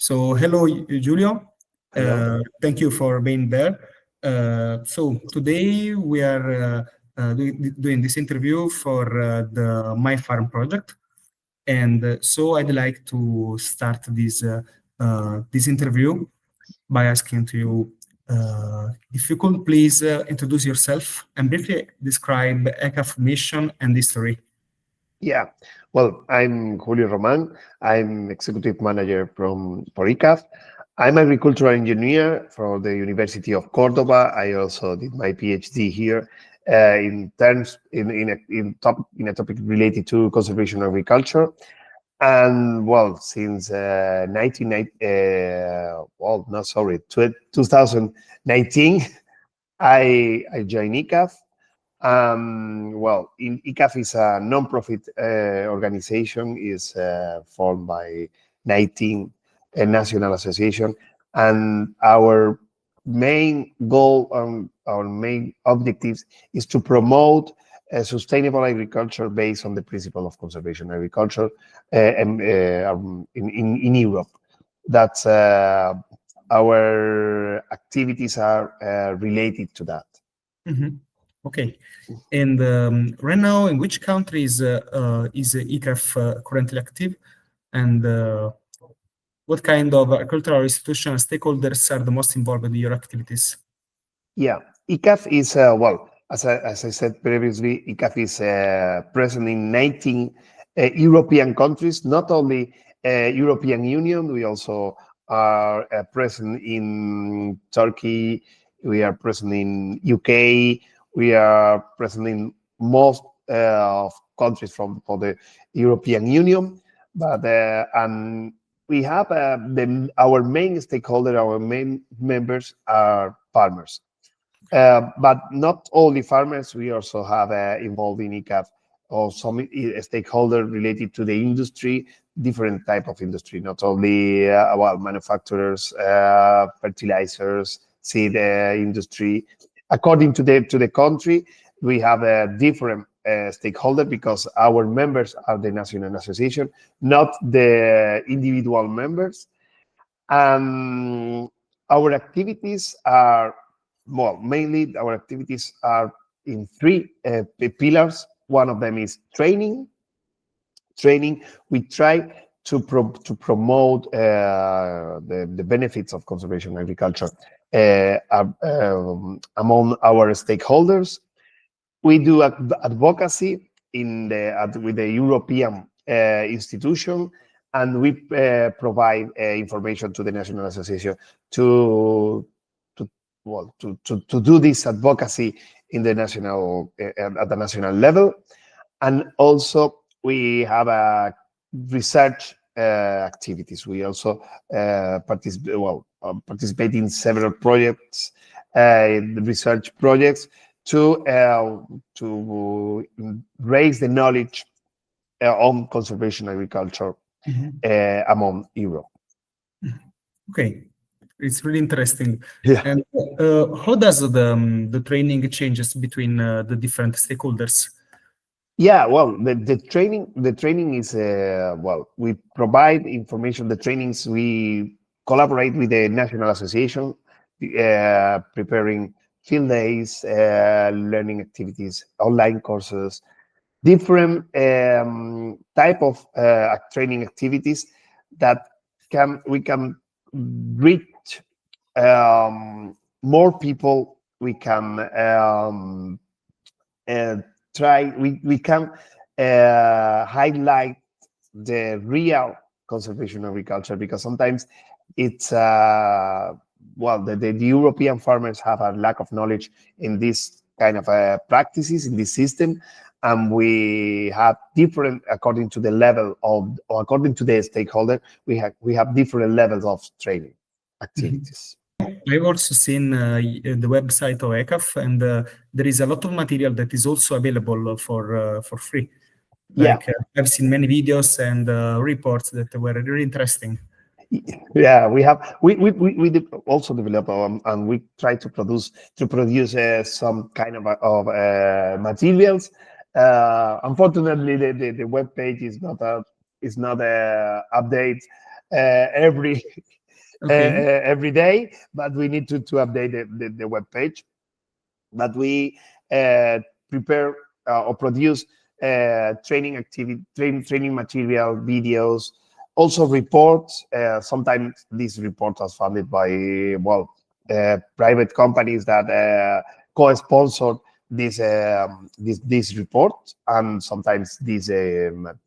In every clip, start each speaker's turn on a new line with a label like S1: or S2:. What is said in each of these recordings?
S1: So hello, Julio.
S2: Hello.
S1: Thank you for being there. So today we are doing this interview for the My Farm project, and so I'd like to start this interview by asking to you if you could please introduce yourself and briefly describe ECAF mission and history.
S2: Yeah. Well, I'm Julio Roman. I'm executive manager for ECAF. I'm agricultural engineer for the University of Cordoba. I also did my PhD here in a topic related to conservation agriculture. And well, since 2019, I joined ECAF. Well, ECAF is a non-profit organization, is formed by 19 national association, and our main goal, our main objectives is to promote sustainable agriculture based on the principle of conservation agriculture in Europe. That's our activities are related to that.
S1: Mhm. Okay. And right now, in which countries is ECAF currently active? And what kind of agricultural institutional stakeholders are the most involved in your activities?
S2: Yeah, ECAF is, well, as I said previously, ECAF is present in 19 European countries, not only European Union, we also are present in Turkey, we are present in UK, we are present in most of countries for the European Union, but and we have our main stakeholder, our main members are farmers. But not only farmers, we also have involved in ECAF or some stakeholder related to the industry, different type of industry, not only well, manufacturers, fertilizers, seed industry. According to the country, we have a different stakeholder because our members are the national association, not the individual members. Our activities are, well, mainly our activities are in three pillars. One of them is training. We try to promote the benefits of conservation agriculture among our stakeholders. We do advocacy with the European institution, and we provide information to the National Association to do this advocacy in the national at the national level. And also we have research activities. We also participate in several projects, research projects to raise the knowledge on conservation agriculture among Europe.
S1: Okay, it's really interesting.
S2: Yeah.
S1: And how does the training changes between the different stakeholders?
S2: Yeah, well, the training is well, we provide information. The trainings, we collaborate with the National Association, preparing field days, learning activities, online courses, different type of training activities that we can reach more people. We can we can highlight the real conservation agriculture, because sometimes it's well, the European farmers have a lack of knowledge in this kind of practices in this system, and we have different, according to the level of, or according to the stakeholder, we have different levels of training activities.
S1: I've also seen the website of ECAF, and there is a lot of material that is also available for free. Like I've seen many videos and reports that were really interesting.
S2: Yeah, we also develop and we try to produce some kind of materials. Unfortunately, the web page is not update.
S1: Okay.
S2: every day, but we need to update the web page. But we prepare or produce training activity, training material, videos, also reports. Sometimes these reports are funded by private companies that co-sponsor this report, and sometimes this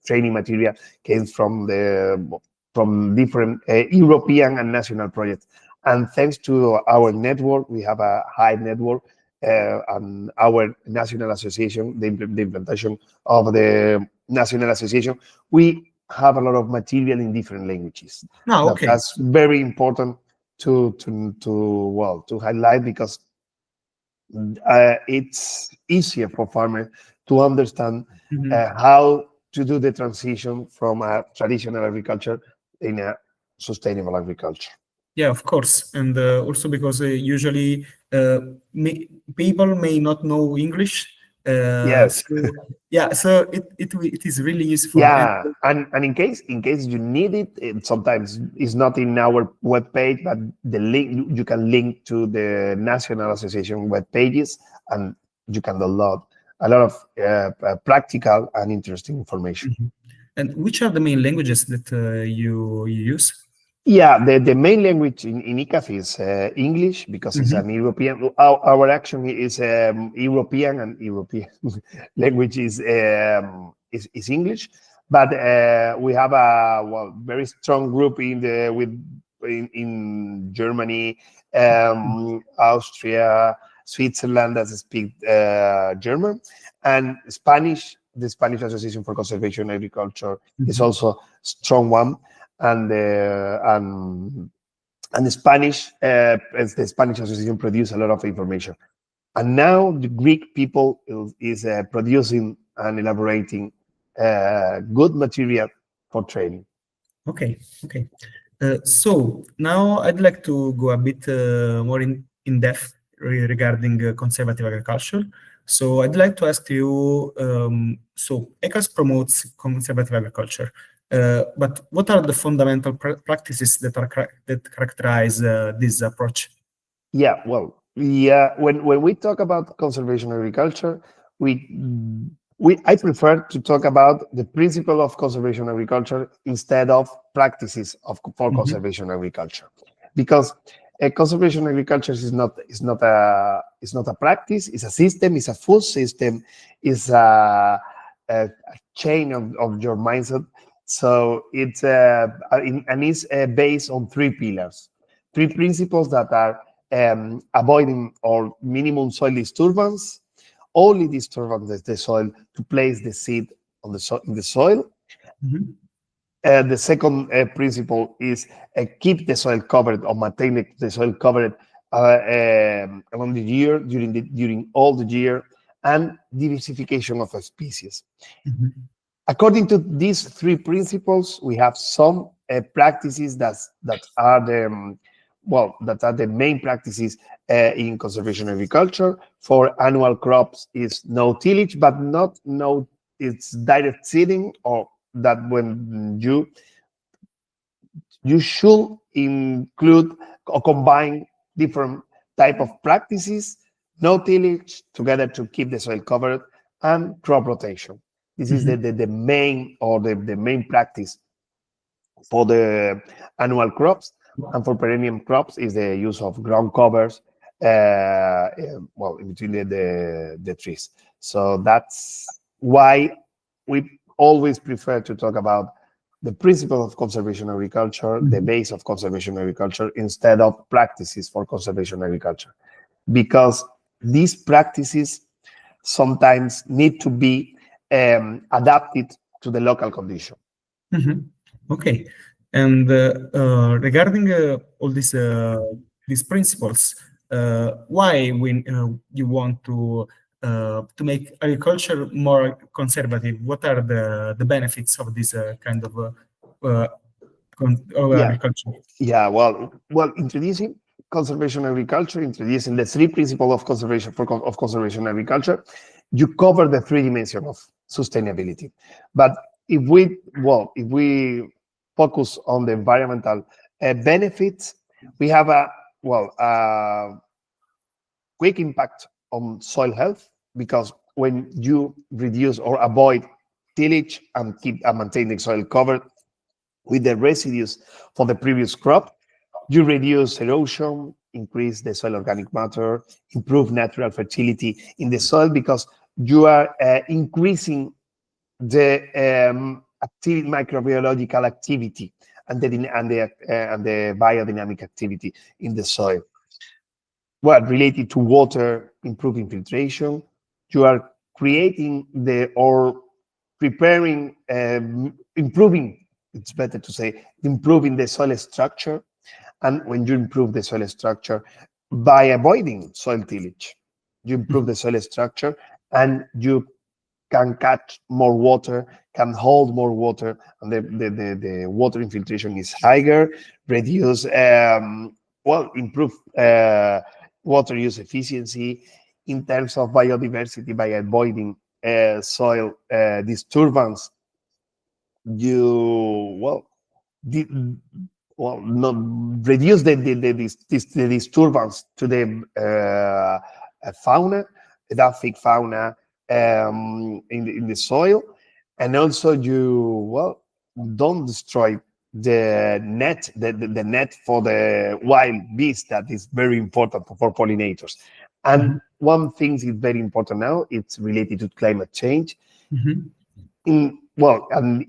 S2: training material came from different European and national projects. And thanks to our network, we have a high network, and our national association, the implementation of the national association, we have a lot of material in different languages.
S1: Ah, okay.
S2: That's very important to highlight, because it's easier for farmers to understand
S1: Mhm.
S2: how to do the transition from a traditional agriculture in a sustainable agriculture.
S1: Yeah, of course, and also because usually people may not know English.
S2: Yes.
S1: So yeah, so it is really useful. And
S2: Yeah, and in case you need it, sometimes it's not in our web page, but the link, you can link to the National Association web pages, and you can download a lot of practical and interesting information.
S1: Mhm. And which are the main languages that you use?
S2: Yeah, the main language in ECAF is English, because it's an
S1: Mhm.
S2: European. Our action is European, and European language is English. But we have a very strong group in Germany, Austria, Switzerland that speak German, and Spanish. The Spanish Association for Conservation Agriculture is
S1: Mhm.
S2: also strong one, and and the Spanish, as the Spanish Association produce a lot of information. And now the Greek people is producing and elaborating good material for training.
S1: Okay, okay. So now I'd like to go a bit more in depth regarding conservative agriculture. So I'd like to ask you, so ECAS promotes conservative agriculture, but what are the fundamental practices that that characterize this approach?
S2: Yeah, well, yeah. When we talk about conservation agriculture, we I prefer to talk about the principle of conservation agriculture instead of practices for
S1: Mhm.
S2: conservation agriculture, because conservation agriculture is not a practice. It's a system. It's a full system. It's a chain of your mindset. So and it's based on three pillars, three principles that are avoiding or minimum soil disturbance, only disturbance the soil to place the seed on in the soil.
S1: Mhm.
S2: The second principle is keep the soil covered or maintain the soil covered along the year, during all the year, and diversification of species.
S1: Mhm.
S2: According to these three principles, we have some practices that are the main practices in conservation agriculture. For annual crops, is no tillage, but not no. It's direct seeding, or that when you should include or combine different type of practices, no tillage together to keep the soil covered, and crop rotation. This is
S1: Mhm.
S2: the main, or the main practice for the annual crops. And for perennial crops is the use of ground covers, in between the trees. So that's why we always prefer to talk about the principle of conservation agriculture, the
S1: Mhm.
S2: base of conservation agriculture, instead of practices for conservation agriculture, because these practices sometimes need to be adapted to the local condition.
S1: Mhm. Okay. And regarding all these principles, why when you want to make agriculture more conservative, what are the benefits of this kind uh, of
S2: Yeah,
S1: agriculture?
S2: yeah. Well, introducing conservation agriculture, introducing the three principles of conservation agriculture, you cover the three dimensions of sustainability. But if we focus on the environmental benefits, we have a quick impact on soil health, because when you reduce or avoid tillage and keep and maintain the soil covered with the residues for the previous crop, you reduce erosion, increase the soil organic matter, improve natural fertility in the soil, because you are increasing the microbiological activity and the biodynamic activity in the soil. Well, related to water, improving filtration, you are creating or preparing, improving, it's better to say, improving the soil structure. And when you improve the soil structure by avoiding soil tillage, you improve the soil structure, and you can catch more water, can hold more water, and the water infiltration is higher, reduce, improve water use efficiency in terms of biodiversity by avoiding soil disturbance. You, the, not reduce the disturbance to the fauna, edaphic fauna in the soil, and also you don't destroy the net, the net for the wild bees, that is very important for pollinators. And one thing is very important now, it's related to climate change. And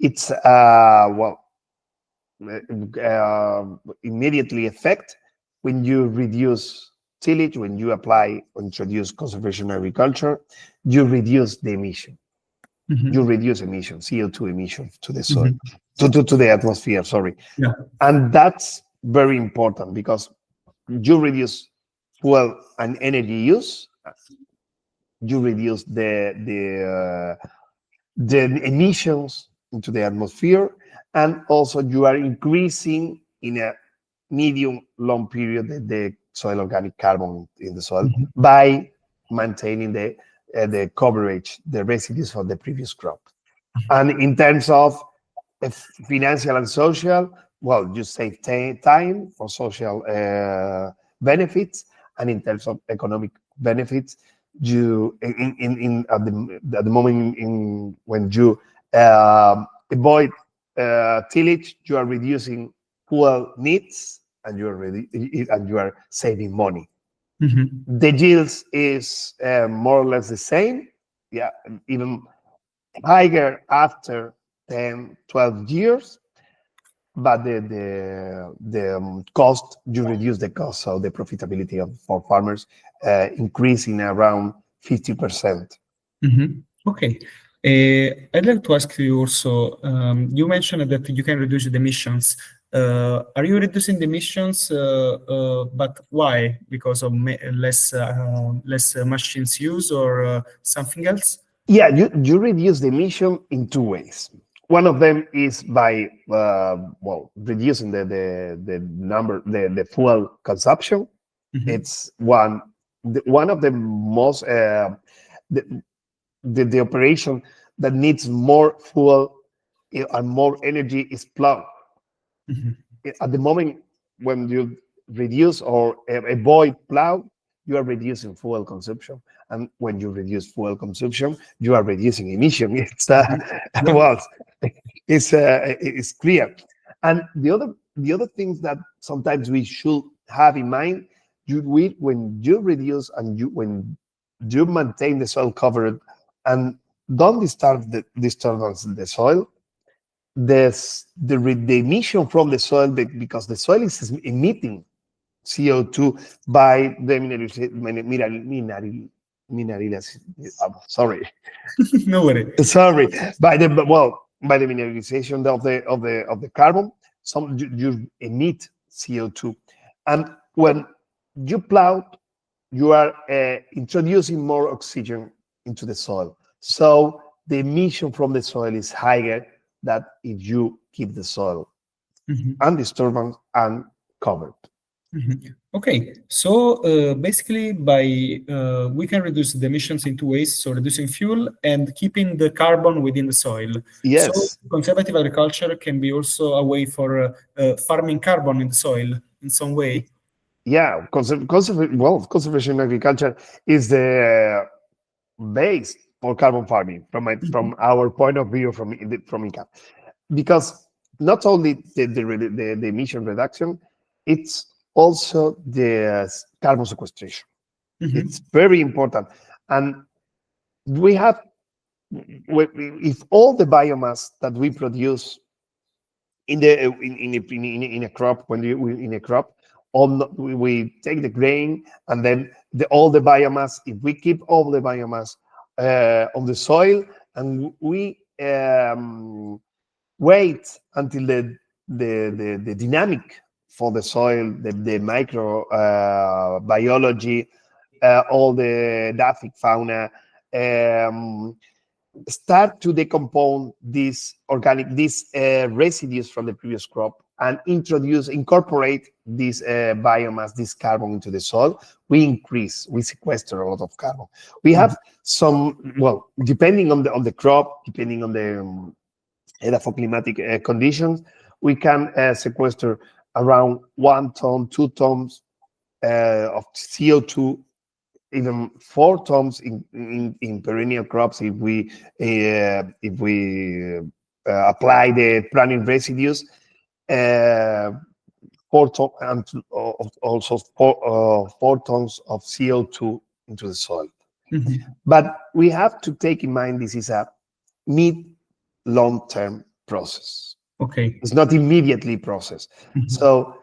S2: it's immediately affect when you reduce tillage, when you apply or introduce conservation agriculture, you reduce the emission. You reduce emission, CO2 emissions to the soil, to the atmosphere, sorry.
S1: Yeah.
S2: And that's very important, because you reduce fuel and energy use, you reduce the emissions into the atmosphere, and also you are increasing in a medium long period the soil organic carbon in the soil by maintaining the coverage, the residues from the previous crop. And in terms of financial and social, well, you save time for social benefits, and in terms of economic benefits, you at the moment when you avoid tillage, you are reducing fuel needs, and you are saving money. The yields is more or less the same, yeah, even higher after 10, 12 years, but the cost, you reduce the cost, so the profitability for farmers increasing around 50%.
S1: Okay. I'd like to ask you also, you mentioned that you can reduce the emissions. Are you reducing the emissions, but why? Because of less machines use, or something else?
S2: Yeah, you reduce the emission in two ways. One of them is by reducing the number, the fuel consumption. It's one of the most the operation that needs more fuel and more energy is plow. At the moment when you reduce or avoid plow, you are reducing fuel consumption, and when you reduce fuel consumption, you are reducing emission. It's it's clear. And the other things that sometimes we should have in mind, when you reduce and when you maintain the soil covered and don't disturb the disturbance in the soil, the emission from the soil, because the soil is emitting CO2 by the
S1: No worry.
S2: sorry, by the mineralization of the carbon, you emit CO2, and when you plow, you are introducing more oxygen into the soil, so the emission from the soil is higher than if you keep the soil undisturbed and covered.
S1: Mhm. Okay, so basically, by we can reduce the emissions in two ways: so reducing fuel and keeping the carbon within the soil. So
S2: Yes,
S1: conservative agriculture can be also a way for farming carbon in the soil in some way.
S2: yeah. Conservation agriculture is the base for carbon farming
S1: Mhm.
S2: from our point of view from ICAP, because not only the emission reduction, it's also the carbon sequestration. It's
S1: Mhm.
S2: very important, and we have if all the biomass that we produce in the in a crop when we in a crop on we take the grain and then all the biomass, if we keep all the biomass on the soil and we wait until the dynamic for the soil, the micro biology, all the daphic fauna um, start to decompose these residues from the previous crop and incorporate this biomass, this carbon into the soil. We sequester a lot of carbon. We have some, well, depending on the crop, depending on the edapoclimatic conditions, we can sequester around 1 ton, 2 tons of CO2, even 4 tons in perennial crops if we apply the planting residues. Uh, 4 tons and also 4 tons of CO2 into the soil.
S1: Mhm.
S2: But we have to take in mind this is a mid long term process.
S1: Okay.
S2: It's not immediately processed.
S1: Mhm.
S2: So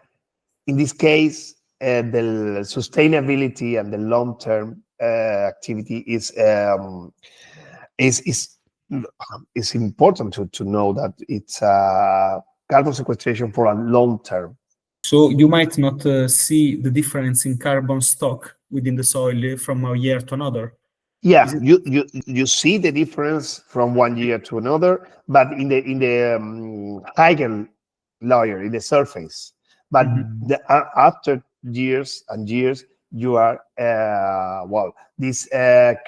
S2: in this case, the sustainability and the long-term activity is is is important to know that it's carbon sequestration for a long term.
S1: So you might not see the difference in carbon stock within the soil from a year to another. Is
S2: Yeah,
S1: it?
S2: you see the difference from one year to another, but in the higher layer, in the surface. But
S1: Mhm.
S2: after years and years, you are these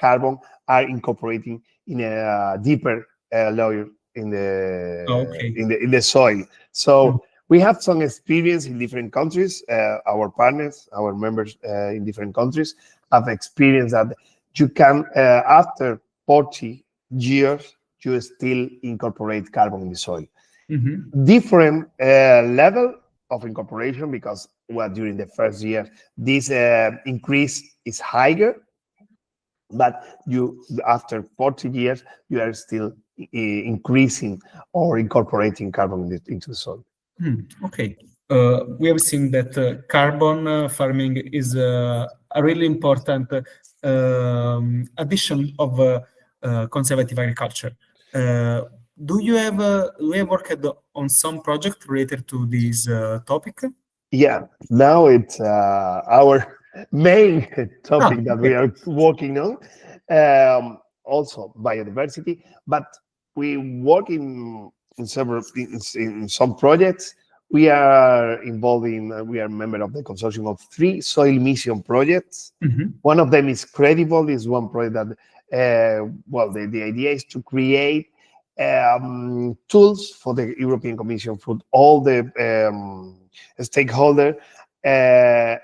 S2: carbon are incorporating in a deeper layer
S1: Oh, okay.
S2: in the soil.
S1: Mhm.
S2: So we have some experience in different countries. Our partners, our members in different countries have experienced that you can after 40 years you still incorporate carbon in the soil.
S1: Mhm.
S2: Different level of incorporation because well during the first year this increase is higher, but you after 40 years you are still increasing or incorporating carbon into the soil.
S1: Okay. We have seen that carbon farming is a really important addition of conservative agriculture. Uh, do you have worked on some project related to this topic?
S2: Yeah, now it's our main
S1: Ah,
S2: topic that
S1: okay.
S2: we are working on. Also biodiversity, but we work in several in some projects. We are involved in. We are a member of the consortium of 3 soil mission projects.
S1: Mhm.
S2: One of them is Credible. Is one project that the idea is to create tools for the European Commission for all the stakeholder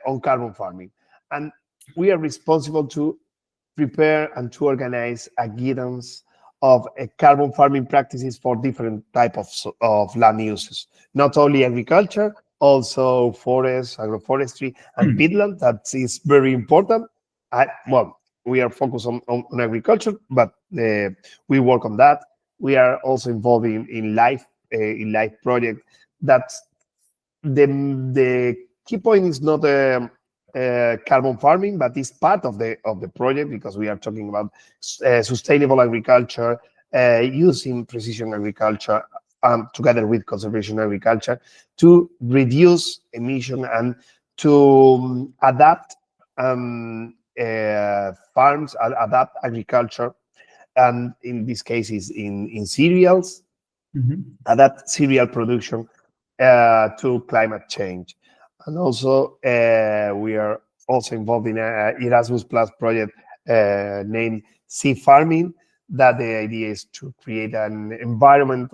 S2: on carbon farming. And we are responsible to prepare and to organize a guidance of carbon farming practices for different type of land uses, not only agriculture, also forest, agroforestry, and
S1: Mm.
S2: peatland. That is very important. We are focused on agriculture, but we work on that. We are also involved in life project. That's the key point is not carbon farming, but it's part of the project because we are talking about sustainable agriculture, using precision agriculture together with conservation agriculture to reduce emission and to adapt farms, adapt agriculture, and in this case is in cereals,
S1: Mhm.
S2: adapt cereal production to climate change. And also, we are also involved in a Erasmus Plus project named Sea Farming, that the idea is to create an environment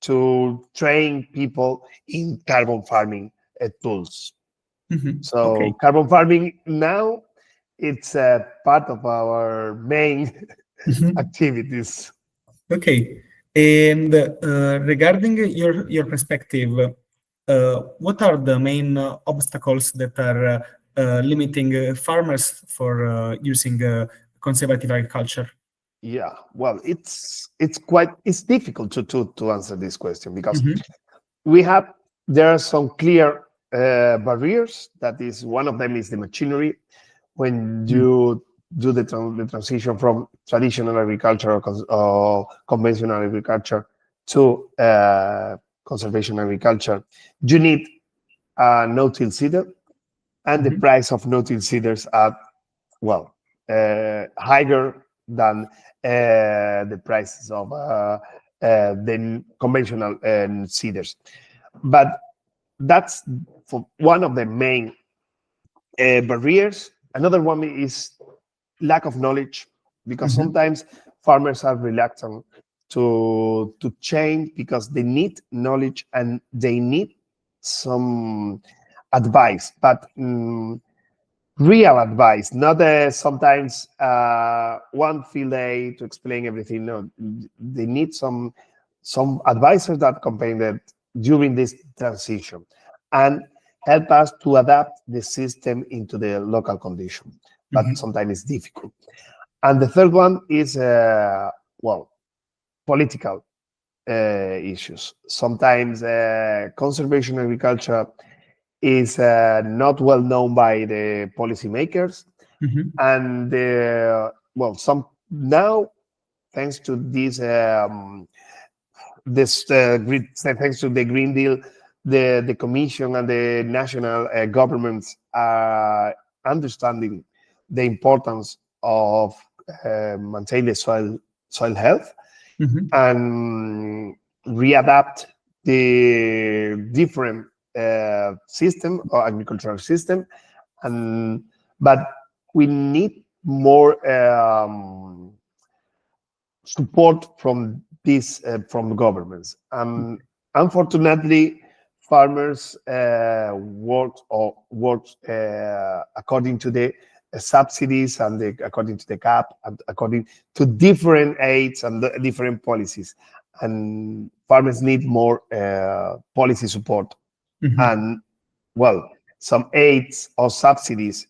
S2: to train people in carbon farming tools. So
S1: Okay.
S2: carbon farming now, it's a part of our main
S1: Mhm.
S2: activities.
S1: Okay. And regarding your perspective, what are the main obstacles that are limiting farmers for using conservative agriculture?
S2: Yeah, well, it's difficult to answer this question because
S1: Mhm.
S2: we have there are some clear barriers. That is, one of them is the machinery. When
S1: Mm.
S2: you do the transition from traditional agriculture or conventional agriculture to conservation agriculture, you need a no-till seeder, and the
S1: Mhm.
S2: price of no-till seeders are, well, higher than the prices of the conventional seeders. But that's for one of the main barriers. Another one is lack of knowledge, because
S1: Mhm.
S2: sometimes farmers are reluctant to change because they need knowledge and they need some advice, but real advice, not sometimes one field day to explain everything. No, they need some advisors that accompany them during this transition and help us to adapt the system into the local condition. But
S1: Mhm.
S2: sometimes it's difficult. And the third one is well, political issues. Sometimes conservation agriculture is not well known by the policymakers,
S1: Mhm.
S2: and well, some now, thanks to thanks to the Green Deal, the Commission and the national governments are understanding the importance of maintaining the soil health
S1: Mhm.
S2: and readapt the different system or agricultural system. And but we need more support from this from governments. Unfortunately, farmers work according to the subsidies and according to the cap and according to different aids and the different policies. And farmers need more policy support
S1: Mhm.
S2: and, well, some aids or subsidies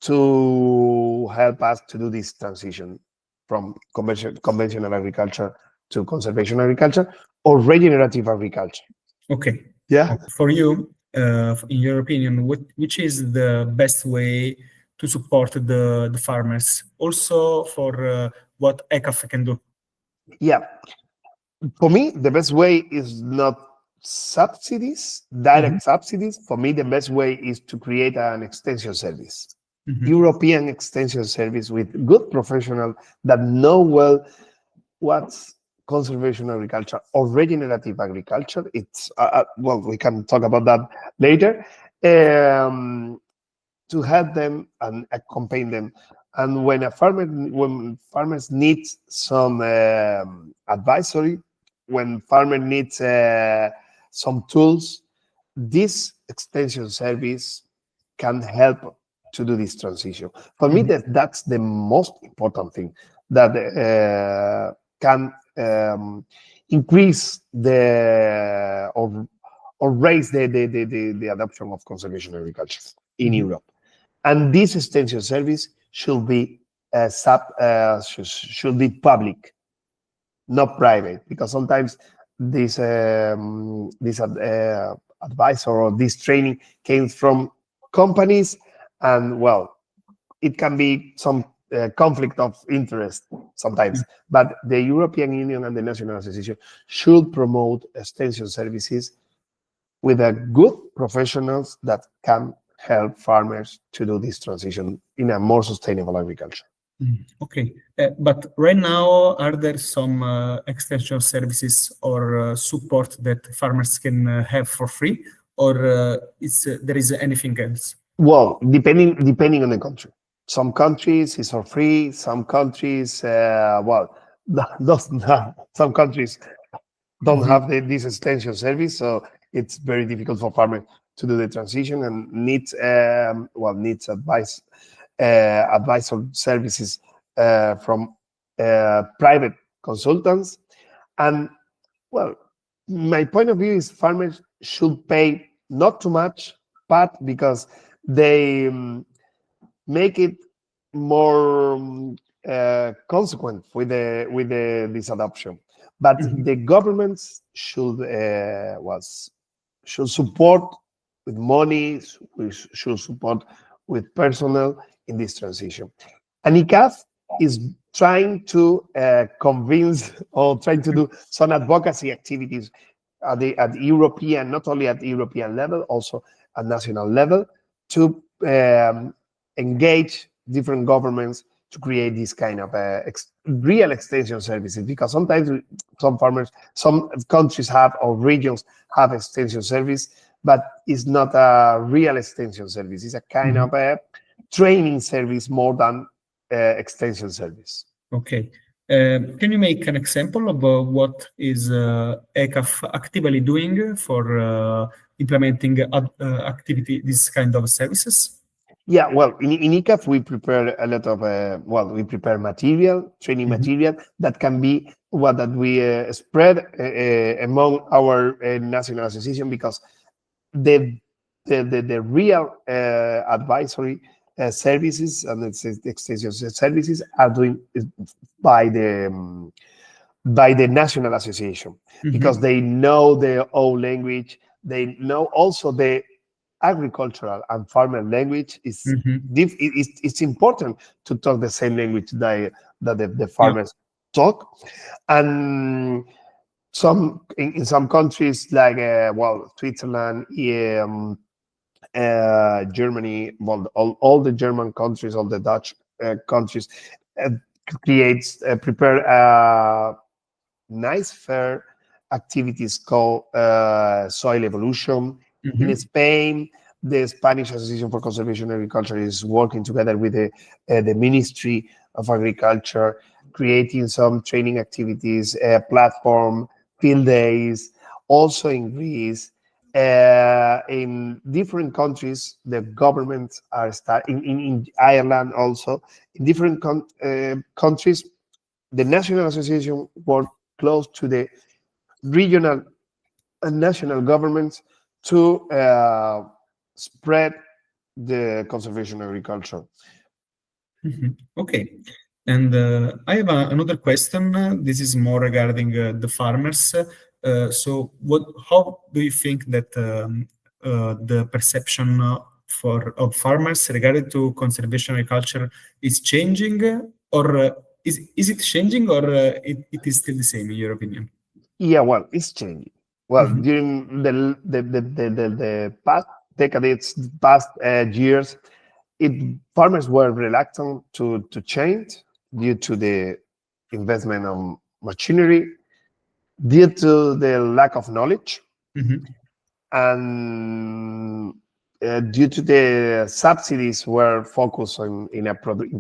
S2: to help us to do this transition from conventional agriculture to conservation agriculture or regenerative agriculture.
S1: Okay.
S2: Yeah.
S1: For you, in your opinion, which is the best way to support the farmers? Also, for what ECAF can do.
S2: Yeah. For me, the best way is not subsidies,
S1: Mhm.
S2: direct subsidies. For me, the best way is to create an extension service,
S1: Mhm.
S2: European extension service with good professionals that know well what's conservation agriculture or regenerative agriculture. It's well, we can talk about that later. Um, to help them and accompany them. And when farmers need some advisory, when farmer needs some tools, this extension service can help to do this transition. For me,
S1: Mhm.
S2: that's the most important thing that can increase or raise the adoption of conservation agriculture in
S1: Mhm.
S2: Europe. And this extension service should be should be public, not private, because sometimes this advice or this training came from companies, and, well, it can be some conflict of interest sometimes. But the European Union and the National Association should promote extension services with a good professionals that can help farmers to do this transition in a more sustainable agriculture.
S1: Okay. But right now, are there some extension services or support that farmers can have for free? or there is anything else?
S2: Well, depending on the country. Some countries is for free. Some countries, doesn't have. Some countries don't
S1: Mhm.
S2: have this extension service, so it's very difficult for farmers to do the transition and needs advisor services from private consultants. And well, my point of view is farmers should pay not too much, but because they make it more consequent with the this adoption. But
S1: Mhm.
S2: the governments should support with money, we should support with personnel in this transition. And ECAF is trying to convince or trying to do some advocacy activities at the European, not only at the European level, also at national level, to engage different governments to create this kind of real extension services. Because sometimes some farmers, some countries have or regions have extension service, but it's not a real extension service. It's a kind
S1: Mhm.
S2: of a training service more than extension service.
S1: Okay. Can you make an example of what is ECAF actively doing for implementing activity, this kind of services?
S2: Yeah, well, in ECAF, we prepare a lot of, we prepare material, training
S1: Mhm.
S2: material that can be what that we spread among our national association, because the the real advisory services and extension services are doing by the national association, because
S1: Mhm.
S2: they know their own language. They know also the agricultural and farmer language is
S1: Mhm.
S2: it's important to talk the same language that the
S1: Yeah.
S2: farmers talk. And in some countries like Switzerland, Germany, well, all the German countries, all the Dutch countries uh, prepare nice fair activities called soil evolution. In
S1: Mhm.
S2: Spain, the Spanish Association for Conservation Agriculture is working together with the Ministry of Agriculture, creating some training activities, platform, field days. Also in Greece, in different countries, the governments are in Ireland also. In different countries, the National Association work close to the regional and national governments to spread the conservation agriculture.
S1: Mhm. Okay. And I have another question. This is more regarding the farmers. So, how do you think that the perception for of farmers regarding to conservation agriculture is changing, or is it changing, or it is still the same in your opinion?
S2: Yeah, well, it's changing. Well,
S1: Mhm.
S2: during the past decades, past years, farmers were reluctant to change due to the investment on machinery, due to the lack of knowledge,
S1: Mhm.
S2: and due to the subsidies were focused in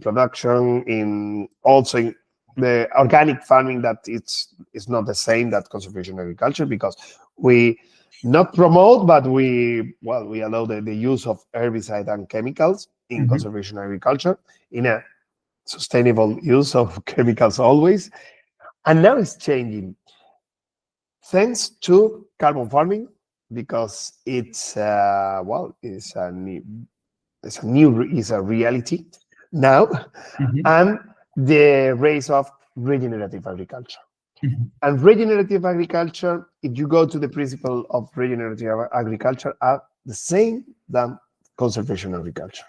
S2: production, in also in the organic farming, that it's not the same that conservation agriculture, because we not promote, but we allow the use of herbicide and chemicals in
S1: Mhm.
S2: conservation agriculture, in a sustainable use of chemicals always. And now it's changing thanks to carbon farming, because it's a reality now.
S1: Mhm.
S2: And the rise of regenerative agriculture.
S1: Mhm.
S2: And regenerative agriculture, if you go to the principle of regenerative agriculture, are the same than conservation agriculture.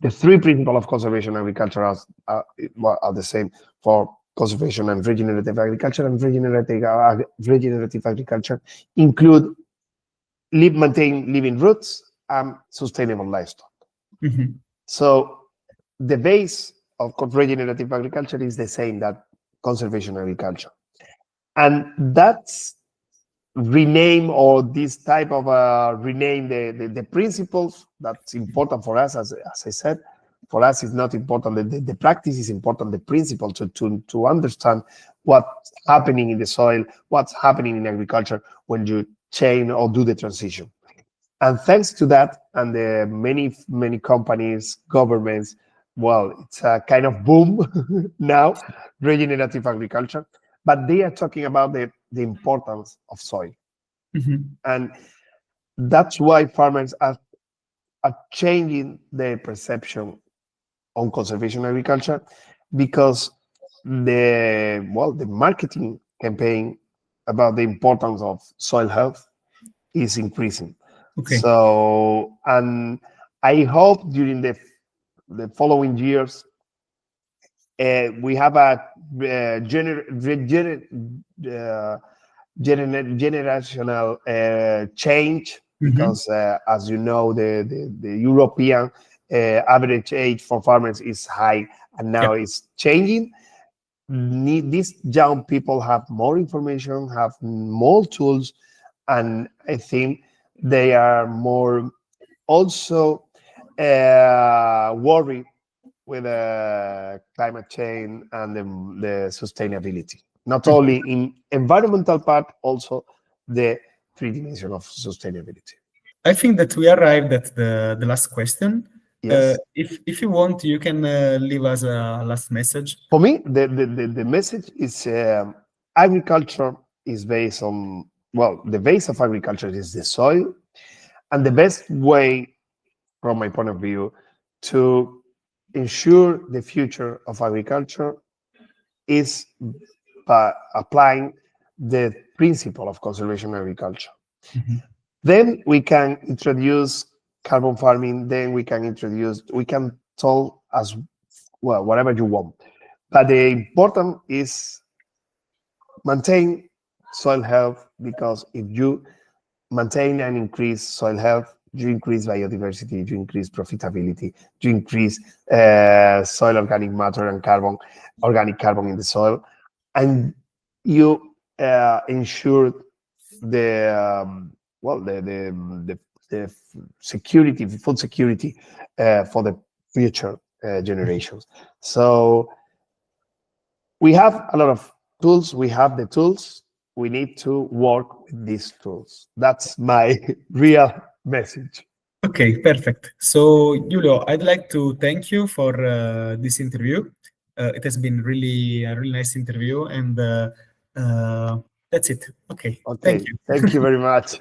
S2: The three principles of conservation agriculture are the same for conservation and regenerative agriculture. And regenerative agriculture include maintain living roots and sustainable livestock.
S1: Mhm.
S2: So the base of regenerative agriculture is the same that conservation agriculture. And that's rename or this type of rename the principles. That's important for us. As I said, for us it's not important the practice, is important the principle to understand what's happening in the soil, what's happening in agriculture when you change or do the transition. And thanks to that, and the many companies, governments, well, it's a kind of boom now, regenerative agriculture. But they are talking about the importance of soil, and that's why farmers are changing their perception on conservation agriculture, because the marketing campaign about the importance of soil health is increasing.
S1: Okay.
S2: So, and I hope during the following years, we have a generational change, because as you know, the European average age for farmers is high, and now
S1: Yeah.
S2: it's changing. These young people have more information, have more tools, and I think they are more also worried with climate change and the sustainability. Not only in environmental part, also the three dimension of sustainability.
S1: I think that we arrived at the last question.
S2: Yes.
S1: If you want, you can leave us a last message.
S2: For me, the message is agriculture is based on, well, the base of agriculture is the soil. And the best way, from my point of view, to ensure the future of agriculture is by applying the principle of conservation agriculture. Then we can introduce carbon farming, then we can tell as well whatever you want. But the important is maintain soil health, because if you maintain and increase soil health, you increase biodiversity, you increase profitability, you increase soil organic matter and organic carbon in the soil, and you ensure the the security, the food security for the future generations. So we have a lot of tools. We have the tools. We need to work with these tools. That's my real message.
S1: Okay, perfect. So, Julio, I'd like to thank you for this interview. It has been really a really nice interview, and uh, that's it. Okay, thank
S2: Okay,
S1: you.
S2: thank you very much.